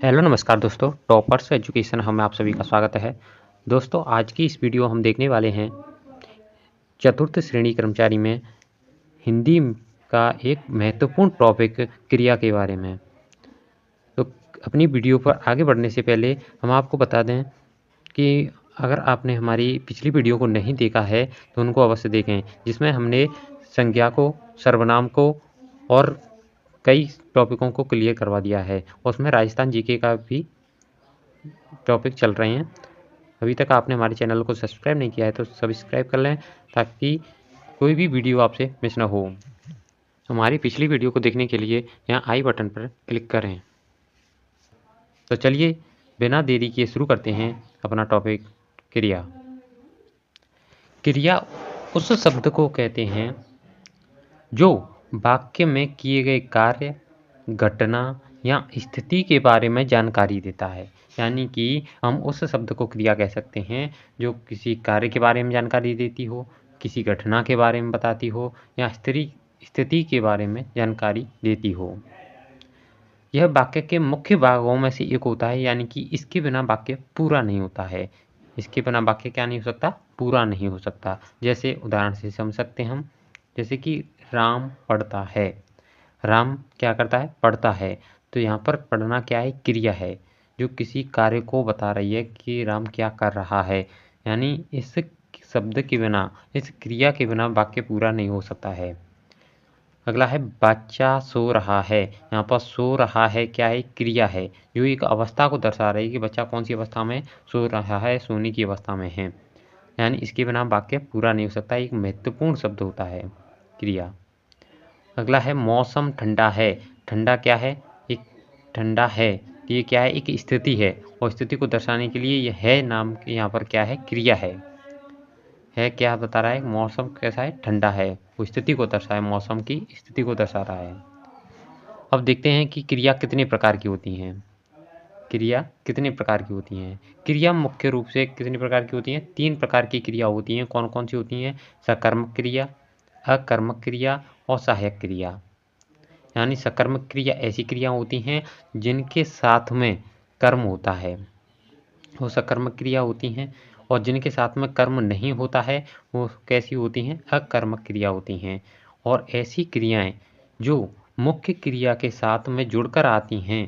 Hello नमस्कार दोस्तों, toppers education हम आप सभी का स्वागत है। दोस्तों आज की इस वीडियो हम देखने वाले हैं चतुर्थ श्रेणी कर्मचारी में हिंदी का एक महत्वपूर्ण टॉपिक क्रिया के बारे में। तो अपनी वीडियो पर आगे बढ़ने से पहले हम आपको बता दें कि अगर आपने हमारी पिछली वीडियो को नहीं देखा है तो उनको अवश्य देखें, जिसमें हमने संज्ञा को, सर्वनाम को और कई टॉपिकों को क्लियर करवा दिया है। उसमें राजस्थान जीके का भी टॉपिक चल रहे हैं। अभी तक आपने हमारे चैनल को सब्सक्राइब नहीं किया है तो सब्सक्राइब कर लें ताकि कोई भी वीडियो आपसे मिस ना हो। हमारी पिछली वीडियो को देखने के लिए यहाँ आई बटन पर क्लिक करें। तो चलिए बिना देरी किए शुरू करते हैं अपना टॉपिक क्रिया। क्रिया उस शब्द को कहते हैं जो वाक्य में किए गए कार्य, घटना या स्थिति के बारे में जानकारी देता है। यानी कि हम उस शब्द को क्रिया कह सकते हैं जो किसी कार्य के बारे में जानकारी देती हो, किसी घटना के बारे में बताती हो या स्थिति के बारे में जानकारी देती हो। यह वाक्य के मुख्य भागों में से एक होता है, यानी कि इसके बिना वाक्य पूरा नहीं होता है। इसके बिना वाक्य क्या नहीं हो सकता? पूरा नहीं हो सकता। जैसे उदाहरण से समझ सकते हैं हम, जैसे कि राम पढ़ता है। राम क्या करता है? पढ़ता है। तो यहाँ पर पढ़ना क्या है? क्रिया है जो किसी कार्य को बता रही है कि राम क्या कर रहा है। यानी इस शब्द के बिना, इस क्रिया के बिना वाक्य पूरा नहीं हो सकता है। अगला है बच्चा सो रहा है। यहाँ पर सो रहा है क्या है? क्रिया है जो एक अवस्था को दर्शा रही है कि बच्चा कौन सी अवस्था में सो रहा है, सोने की अवस्था में है। यानी इसके बिना वाक्य पूरा नहीं हो सकता। एक महत्वपूर्ण शब्द होता है क्रिया। अगला है मौसम ठंडा है। ठंडा क्या है? एक ठंडा है, ये क्या है? एक स्थिति है और स्थिति को दर्शाने के लिए यह है नाम यहाँ पर क्या है? क्रिया है क्या बता रहा है? मौसम कैसा है? ठंडा है। वो स्थिति को दर्शा है, मौसम की स्थिति को दर्शा रहा है। अब देखते हैं कि क्रिया कितने प्रकार की होती हैं। क्रिया कितने प्रकार की होती हैं? क्रिया मुख्य रूप से कितने प्रकार की होती हैं? 3 प्रकार की क्रिया होती हैं। कौन कौन सी होती हैं? सकर्मक क्रिया, अकर्मक क्रिया और सहायक क्रिया। यानी सकर्मक क्रिया ऐसी क्रिया होती हैं जिनके साथ में कर्म होता है, वो सकर्मक क्रिया होती हैं। और जिनके साथ में कर्म नहीं होता है वो कैसी होती हैं? अकर्मक क्रिया होती हैं। और ऐसी क्रियाएं जो मुख्य क्रिया के साथ में जुड़कर आती हैं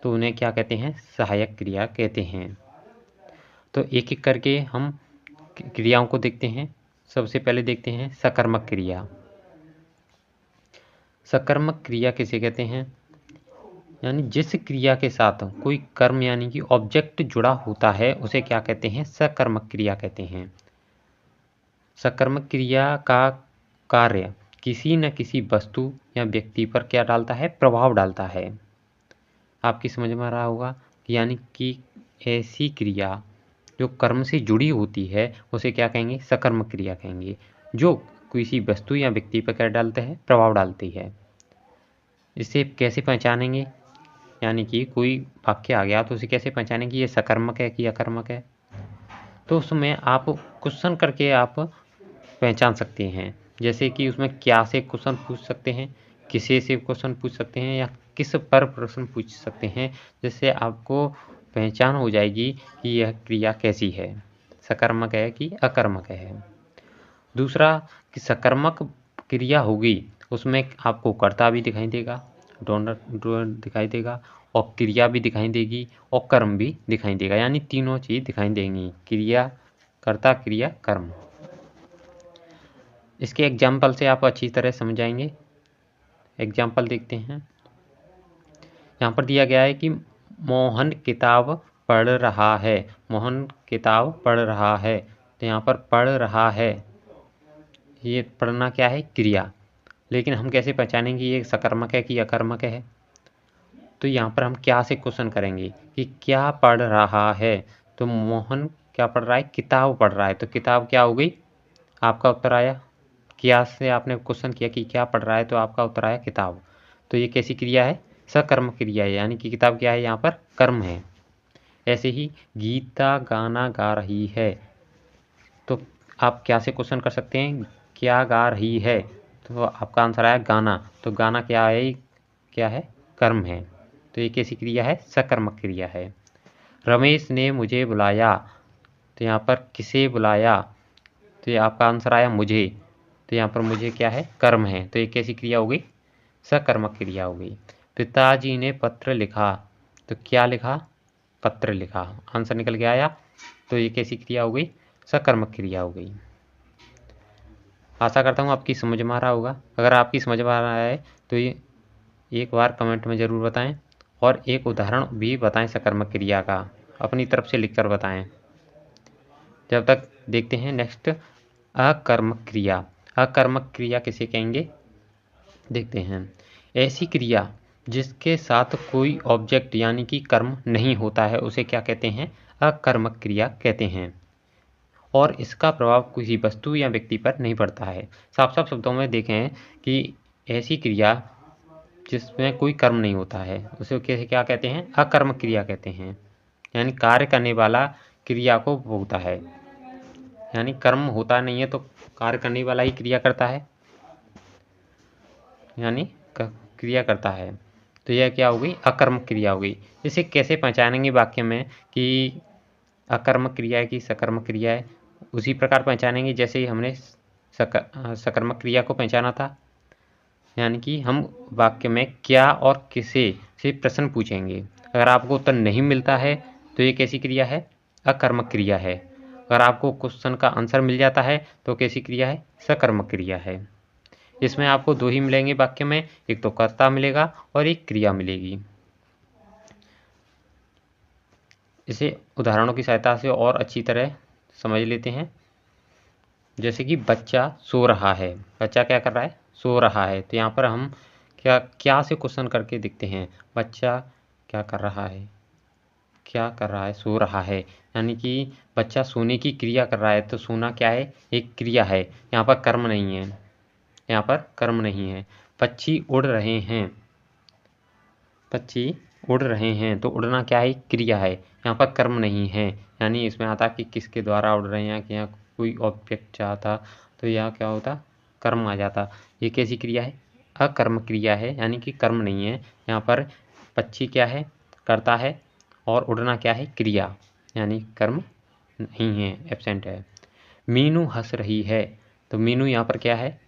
तो उन्हें क्या कहते हैं? सहायक क्रिया कहते हैं। तो एक एक करके हम क्रियाओं को देखते हैं। सबसे पहले देखते हैं सकर्मक क्रिया। सकर्मक क्रिया किसे कहते हैं? यानी जिस क्रिया के साथ कोई कर्म यानी कि ऑब्जेक्ट जुड़ा होता है उसे क्या कहते हैं? सकर्मक क्रिया कहते हैं। सकर्मक क्रिया का कार्य किसी न किसी वस्तु या व्यक्ति पर क्या डालता है? प्रभाव डालता है। आपकी समझ में आ रहा होगा कि यानी कि ऐसी क्रिया जो कर्म से जुड़ी होती है उसे क्या कहेंगे? सकर्मक क्रिया कहेंगे, जो किसी वस्तु या व्यक्ति पर क्या डालते हैं? प्रभाव डालती है। इसे कैसे पहचानेंगे? यानी कि कोई वाक्य आ गया तो उसे कैसे पहचानें कि ये सकर्मक है कि अकर्मक है? तो उसमें आप क्वेश्चन करके आप पहचान सकते हैं। जैसे कि उसमें क्या से क्वेश्चन पूछ सकते हैं, किसे से क्वेश्चन पूछ सकते हैं या किस पर प्रश्न पूछ सकते हैं, जिससे आपको पहचान हो जाएगी कि यह क्रिया कैसी है, सकर्मक है कि अकर्मक है। दूसरा कि सकर्मक क्रिया होगी उसमें आपको कर्ता भी दिखाई देगा, डोनर दिखाई देगा और क्रिया भी दिखाई देगी और कर्म भी दिखाई देगा। यानी तीनों चीज़ दिखाई देंगी, क्रिया, कर्ता, क्रिया, कर्म। इसके एग्जाम्पल से आप अच्छी तरह समझ जाएंगे। एग्जाम्पल देखते हैं। यहाँ पर दिया गया है कि मोहन किताब पढ़ रहा है। मोहन किताब पढ़ रहा है। तो यहाँ पर पढ़ रहा है, ये पढ़ना क्या है? क्रिया। लेकिन हम कैसे पहचानेंगे ये सकर्मक है कि अकर्मक है? तो यहाँ पर हम क्या से क्वेश्चन करेंगे कि क्या पढ़ रहा है? तो मोहन क्या पढ़ रहा है? किताब पढ़ रहा है। तो किताब क्या हो गई? आपका उत्तर आया। क्या से आपने क्वेश्चन किया कि क्या पढ़ रहा है तो आपका उत्तर आया किताब। तो ये कैसी क्रिया है? सकर्म क्रिया है। यानी कि किताब क्या है? यहाँ पर कर्म है। ऐसे ही गीता गाना गा रही है। तो आप क्या से क्वेश्चन कर सकते हैं? क्या गा रही है? तो आपका आंसर आया गाना। तो गाना क्या है? क्या है? कर्म है। तो ये कैसी क्रिया है? सकर्मक क्रिया है। रमेश ने मुझे बुलाया, तो यहाँ पर किसे बुलाया? तो ये आपका आंसर आया मुझे। तो यहाँ पर मुझे क्या है? कर्म है। तो ये कैसी क्रिया हो गई? सकर्मक क्रिया हो गई। पिताजी ने पत्र लिखा, तो क्या लिखा? पत्र लिखा। आंसर निकल के आया। तो ये कैसी क्रिया हो गई? सकर्मक क्रिया हो गई। आशा करता हूँ आपकी समझ में आ रहा होगा। अगर आपकी समझ में आ रहा है तो ये एक बार कमेंट में ज़रूर बताएं और एक उदाहरण भी बताएं सकर्मक क्रिया का, अपनी तरफ से लिखकर बताएं। जब तक देखते हैं नेक्स्ट अकर्मक क्रिया। अकर्मक क्रिया किसे कहेंगे? देखते हैं। ऐसी क्रिया जिसके साथ कोई ऑब्जेक्ट यानी कि कर्म नहीं होता है उसे क्या कहते हैं? अकर्मक क्रिया कहते हैं। और इसका प्रभाव किसी वस्तु या व्यक्ति पर नहीं पड़ता है। साफ साफ शब्दों में देखें कि ऐसी क्रिया जिसमें कोई कर्म नहीं होता है उसे कैसे क्या कहते हैं? अकर्मक क्रिया कहते हैं। यानी कार्य करने वाला क्रिया को भोगता है, यानी कर्म होता नहीं है तो कार्य करने वाला ही क्रिया करता है, यानी क्रिया करता है। तो यह क्या हो गई? अकर्मक क्रिया हो गई। इसे कैसे पहचानेंगे वाक्य में कि अकर्मक क्रिया है कि सकर्मक क्रिया है? उसी प्रकार पहचानेंगे जैसे ही हमने सकर्मक क्रिया को पहचाना था। यानी कि हम वाक्य में क्या और किसे से प्रश्न पूछेंगे। अगर आपको उत्तर नहीं मिलता है तो ये कैसी क्रिया है? अकर्मक क्रिया है। अगर आपको क्वेश्चन का आंसर मिल जाता है तो कैसी क्रिया है? सकर्मक क्रिया है। इसमें आपको दो ही मिलेंगे वाक्य में, एक तो कर्ता मिलेगा और एक क्रिया मिलेगी। इसे उदाहरणों की सहायता से और अच्छी तरह समझ लेते हैं। जैसे कि बच्चा सो रहा है। बच्चा क्या कर रहा है? सो रहा है। तो यहाँ पर हम क्या से क्वेश्चन करके देखते हैं। बच्चा क्या कर रहा है? क्या कर रहा है? सो रहा है। यानी कि बच्चा सोने की क्रिया कर रहा है। तो सोना क्या है? एक क्रिया है। यहाँ पर कर्म नहीं है, यहाँ पर कर्म नहीं है। पक्षी उड़ रहे हैं। पक्षी उड़ रहे हैं तो उड़ना क्या है? क्रिया है। यहाँ पर कर्म नहीं है। यानी इसमें आता कि किसके द्वारा उड़ रहे हैं कि यहाँ कोई ऑब्जेक्ट चाहता तो यहाँ क्या होता? कर्म आ जाता। ये कैसी क्रिया है? अकर्म क्रिया है, यानी कि कर्म नहीं है। यहाँ पर पक्षी क्या है? करता है और उड़ना क्या है? क्रिया, यानी कर्म नहीं है, एब्सेंट है। मीनू हंस रही है। तो मीनू यहाँ पर क्या है?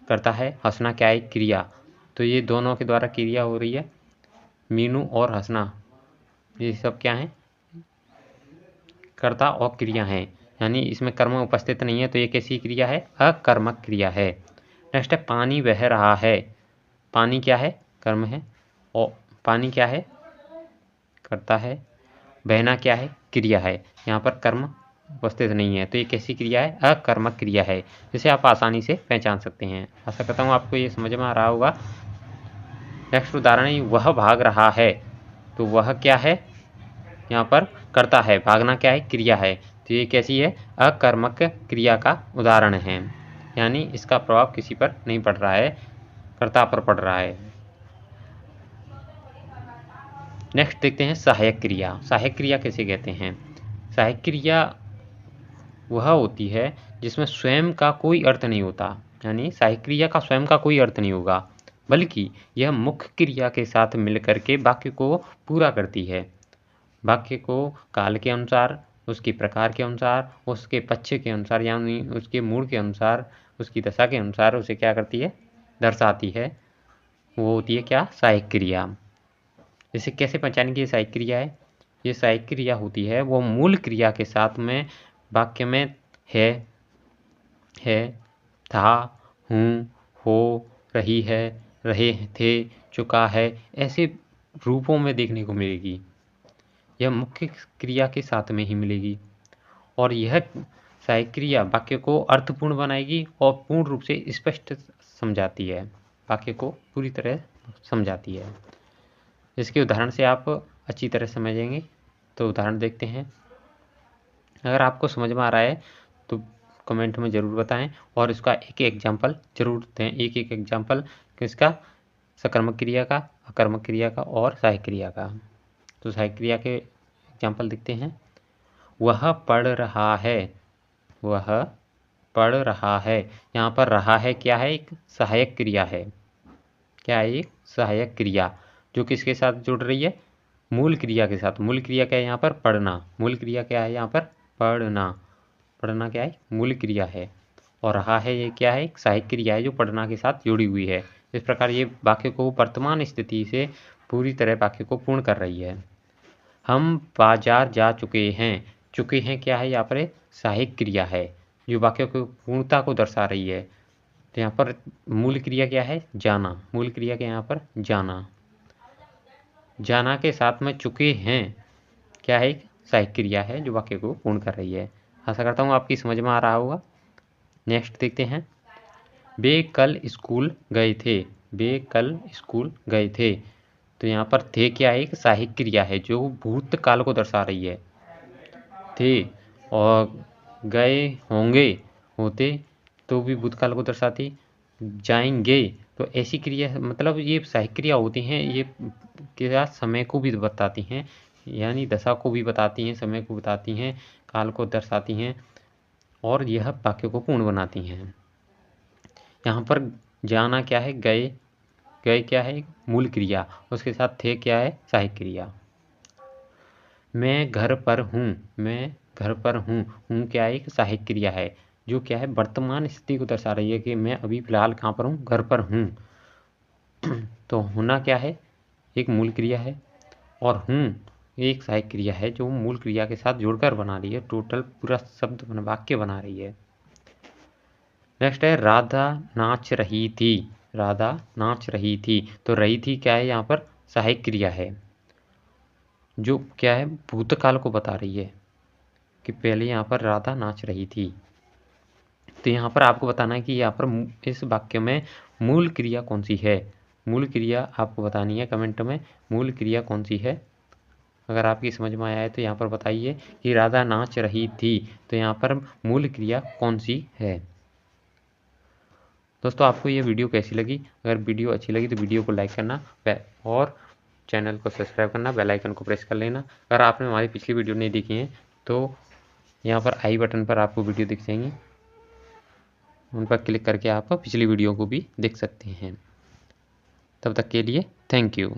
करता है। हंसना क्या है? क्रिया। तो ये दोनों के द्वारा क्रिया हो रही है। मीनू और हंसना ये सब क्या है? कर्ता और क्रिया हैं, यानी इसमें कर्म उपस्थित नहीं है। तो ये कैसी क्रिया है? अकर्मक क्रिया है। नेक्स्ट है पानी बह रहा है। पानी क्या है? कर्म है। और पानी क्या है? करता है। बहना क्या है? क्रिया है। यहाँ पर कर्म उपस्थित नहीं है। तो ये कैसी क्रिया है? अकर्मक क्रिया है, जिसे आप आसानी से पहचान सकते हैं। आशा करता हूँ आपको ये समझ में आ रहा होगा। नेक्स्ट उदाहरण है वह भाग रहा है। तो वह क्या है? यहाँ पर करता है। भागना क्या है? क्रिया है। तो ये कैसी है? अकर्मक क्रिया का उदाहरण है, यानी इसका प्रभाव किसी पर नहीं पड़ रहा है, कर्ता पर पड़ रहा है। नेक्स्ट देखते हैं सहायक क्रिया। सहायक क्रिया किसे कहते हैं? सहायक क्रिया वह होती है जिसमें स्वयं का कोई अर्थ नहीं होता, यानी सहायक क्रिया का स्वयं का कोई अर्थ नहीं होगा, बल्कि यह मुख्य क्रिया के साथ मिलकर के वाक्य को पूरा करती है। वाक्य को काल के अनुसार, उसके प्रकार के अनुसार, उसके पक्ष के अनुसार, यानी उसके मूड के अनुसार, उसकी दशा के अनुसार उसे क्या करती है? दर्शाती है। वो होती है क्या? सहायक क्रिया। इसे कैसे पहचानें कि ये सहायक क्रिया है? ये सहायक क्रिया होती है वो मूल क्रिया के साथ में वाक्य में है, था, हूँ, हो, रही है, रहे थे, चुका है, ऐसे रूपों में देखने को मिलेगी। यह मुख्य क्रिया के साथ में ही मिलेगी और यह सहायक क्रिया वाक्य को अर्थपूर्ण बनाएगी और पूर्ण रूप से स्पष्ट समझाती है, वाक्य को पूरी तरह समझाती है। इसके उदाहरण से आप अच्छी तरह समझेंगे। तो उदाहरण देखते हैं। अगर आपको समझ में आ रहा है तो कमेंट में ज़रूर बताएं और इसका एक एग्जाम्पल जरूर दें। एक एग्जाम्पल किसका? सकर्मक क्रिया का, अकर्मक क्रिया का और सहायक क्रिया का। तो सहायक क्रिया के एग्जाम्पल देखते हैं। वह पढ़ रहा है। वह पढ़ रहा है। यहाँ पर रहा है क्या है? एक सहायक क्रिया है। क्या है? एक सहायक क्रिया। जो किसके साथ जुड़ रही है, मूल क्रिया के साथ। मूल क्रिया क्या है यहाँ पर, पढ़ना। मूल क्रिया क्या है यहाँ पर, पढ़ना। पढ़ना क्या है, मूल क्रिया है। और रहा है ये क्या है, सहायक क्रिया है जो पढ़ना के साथ जुड़ी हुई है। इस प्रकार ये वाक्य को वर्तमान स्थिति से पूरी तरह वाक्य को पूर्ण कर रही है। हम बाजार जा चुके हैं। चुके हैं क्या है यहाँ पर, सहायक क्रिया है जो वाक्य को पूर्णता को दर्शा रही है। तो यहाँ पर मूल क्रिया क्या है, जाना। मूल क्रिया क्या है यहाँ पर, जाना। जाना के साथ में चुके हैं क्या है, एक सहायक क्रिया है जो वाक्य को पूर्ण कर रही है। आशा करता हूँ आपकी समझ में आ रहा होगा। नेक्स्ट देखते हैं, वे कल स्कूल गए थे। वे कल स्कूल गए थे। तो यहाँ पर थे क्या है, एक सहायक क्रिया है जो भूतकाल को दर्शा रही है। थे और गए होंगे, होते तो भी भूतकाल को दर्शाती। जाएंगे तो ऐसी क्रिया, मतलब ये सहायक क्रिया होती हैं, ये क्रिया समय को भी बताती हैं, यानी दशा को भी बताती हैं, समय को बताती हैं, काल को दर्शाती हैं और यह वाक्य को पूर्ण बनाती हैं। यहाँ पर जाना क्या है, गए। गए क्या है, मूल क्रिया, उसके साथ थे क्या है, सहायक क्रिया। मैं घर पर हूँ। मैं घर पर हूँ। हूँ क्या है, एक सहायक क्रिया है जो क्या है, वर्तमान स्थिति को दर्शा रही है कि मैं अभी फिलहाल कहाँ पर हूँ, घर पर हूँ। तो होना क्या है, एक मूल क्रिया है और हूँ एक सहायक क्रिया है जो मूल क्रिया के साथ जुड़कर बना रही है, टोटल पूरा शब्द वाक्य बना रही है। नेक्स्ट है, राधा नाच रही थी। राधा नाच रही थी। तो रही थी क्या है, यहाँ पर सहायक क्रिया है जो क्या है, भूतकाल को बता रही है कि पहले यहाँ पर राधा नाच रही थी। तो यहाँ पर आपको बताना है कि यहाँ पर इस वाक्य में मूल क्रिया कौन सी है। मूल क्रिया आपको बतानी है कमेंट में, मूल क्रिया कौन सी है। अगर आपकी समझ में आया है तो यहाँ पर बताइए कि राधा नाच रही थी, तो यहाँ पर मूल क्रिया कौन सी है। दोस्तों आपको ये वीडियो कैसी लगी, अगर वीडियो अच्छी लगी तो वीडियो को लाइक करना और चैनल को सब्सक्राइब करना, बेल आइकन को प्रेस कर लेना। अगर आपने हमारी पिछली वीडियो नहीं देखी है तो यहाँ पर आई बटन पर आपको वीडियो दिख जाएंगी, उन पर क्लिक करके आप पिछली वीडियो को भी देख सकते हैं। तब तक के लिए थैंक यू।